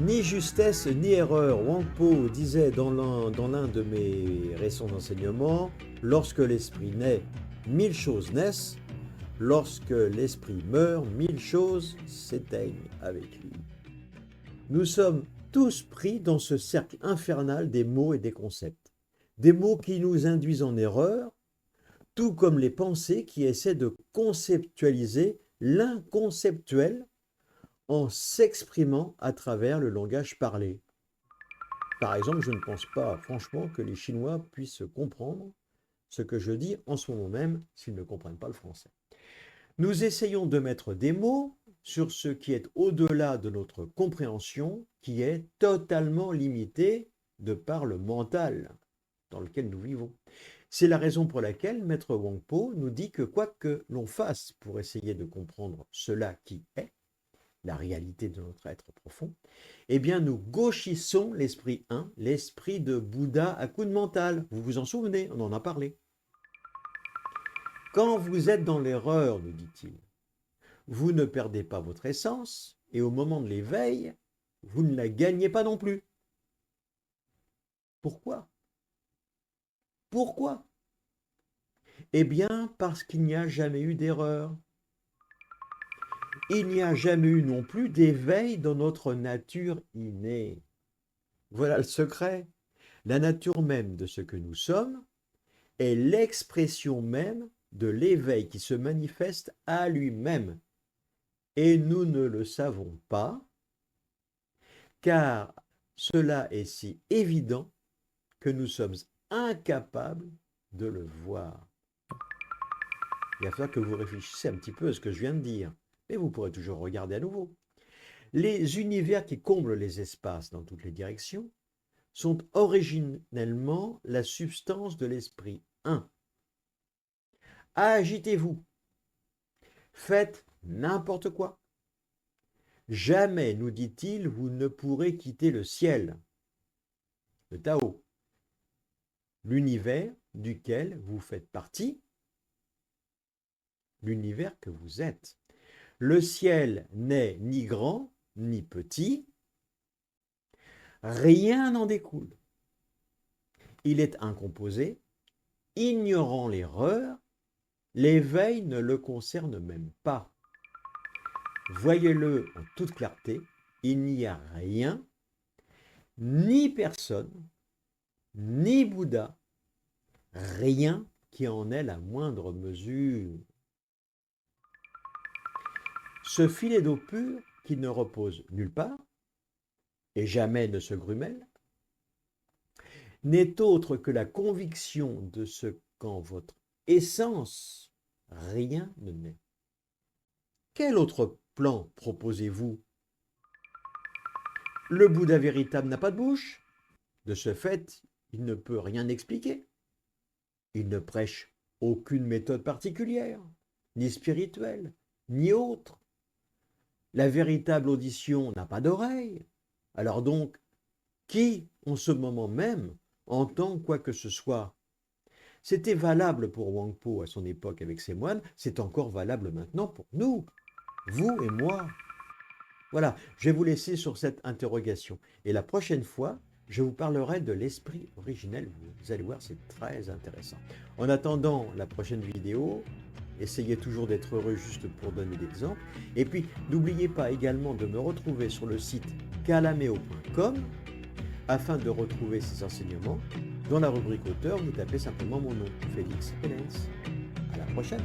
Ni justesse ni erreur. Wang Po disait dans l'un de mes récents enseignements, lorsque l'esprit naît, 1000 choses naissent, lorsque l'esprit meurt, 1000 choses s'éteignent avec lui. Nous sommes tous pris dans ce cercle infernal des mots et des concepts. Des mots qui nous induisent en erreur, tout comme les pensées qui essaient de conceptualiser l'inconceptuel en s'exprimant à travers le langage parlé. Par exemple, je ne pense pas franchement que les Chinois puissent comprendre ce que je dis en ce moment même s'ils ne comprennent pas le français. Nous essayons de mettre des mots sur ce qui est au-delà de notre compréhension, qui est totalement limité de par le mental dans lequel nous vivons. C'est la raison pour laquelle Maître Wang Po nous dit que quoi que l'on fasse pour essayer de comprendre cela qui est, la réalité de notre être profond, eh bien nous gauchissons l'esprit 1, l'esprit de Bouddha à coup de mental. Vous vous en souvenez, on en a parlé. Quand vous êtes dans l'erreur, nous dit-il, vous ne perdez pas votre essence et au moment de l'éveil, vous ne la gagnez pas non plus. Pourquoi? Pourquoi? Eh bien, parce qu'il n'y a jamais eu d'erreur. Il n'y a jamais eu non plus d'éveil dans notre nature innée. Voilà le secret. La nature même de ce que nous sommes est l'expression même de l'éveil qui se manifeste à lui-même. Et nous ne le savons pas, car cela est si évident que nous sommes incapables de le voir. Il va falloir que vous réfléchissiez un petit peu à ce que je viens de dire, mais vous pourrez toujours regarder à nouveau. Les univers qui comblent les espaces dans toutes les directions sont originellement la substance de l'esprit 1. Agitez-vous, faites n'importe quoi. Jamais, nous dit-il, vous ne pourrez quitter le ciel, le Tao, l'univers duquel vous faites partie, l'univers que vous êtes. Le ciel n'est ni grand ni petit, rien n'en découle. Il est incomposé, ignorant l'erreur, l'éveil ne le concerne même pas. Voyez-le en toute clarté, il n'y a rien, ni personne, ni Bouddha, rien qui en ait la moindre mesure. Ce filet d'eau pure qui ne repose nulle part, et jamais ne se grumelle, n'est autre que la conviction de ce qu'en votre essence, rien ne naît. Quel autre plan proposez-vous? Le Bouddha véritable n'a pas de bouche. De ce fait, il ne peut rien expliquer. Il ne prêche aucune méthode particulière, ni spirituelle, ni autre. La véritable audition n'a pas d'oreille. Alors donc, qui, en ce moment même, entend quoi que ce soit? C'était valable pour Wang Po à son époque avec ses moines, c'est encore valable maintenant pour nous, vous et moi. Voilà, je vais vous laisser sur cette interrogation. Et la prochaine fois, je vous parlerai de l'esprit originel. Vous allez voir, c'est très intéressant. En attendant la prochaine vidéo, essayez toujours d'être heureux juste pour donner l'exemple. Et puis, n'oubliez pas également de me retrouver sur le site calameo.com afin de retrouver ces enseignements. Dans la rubrique auteur, vous tapez simplement mon nom, Félix Pellens. À la prochaine.